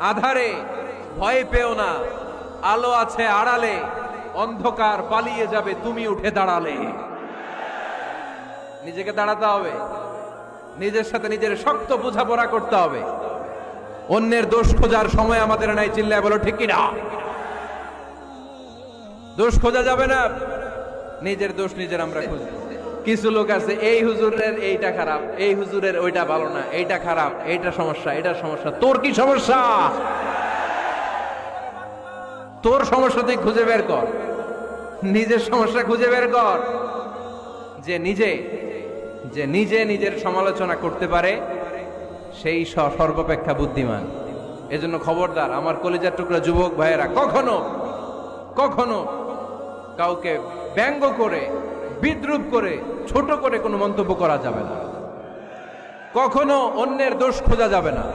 আধারে ভয় পেও না, আলো আছে আড়ালে, অন্ধকার পালিয়ে যাবে তুমি উঠে দাঁড়ালে। নিজেকে দাঁড়াতে হবে, নিজের সাথে নিজের শক্ত বোঝাপড়া করতে হবে। অন্যের দোষ খোঁজার সময় আমাদের নাই, চিল্লায় বলো ঠিক কিনা? দোষ খোঁজা যাবে না, নিজের দোষ নিজের আমরা খুঁজি। কিছু লোক আছে, এই হুজুরের এইটা খারাপ, এই হুজুরের ওইটা ভালো না, এইটা খারাপ, এইটা সমস্যা, এটা সমস্যা। তোর কি সমস্যা? তোর সমস্যা তুই খুঁজে বের কর, নিজের সমস্যা খুঁজে বের কর। যে নিজে নিজের সমালোচনা করতে পারে সেই সর্বাপেক্ষা বুদ্ধিমান। এজন্য খবরদার আমার কলিজার টুকরা যুবক ভাইয়েরা, কখনো কখনো কাউকে ব্যঙ্গ করে, বিদ্রুপ করে, ছোট করে কোনো মন্তব্য করা যাবে না। কখনো অন্যের দোষ খোঁজা যাবে না।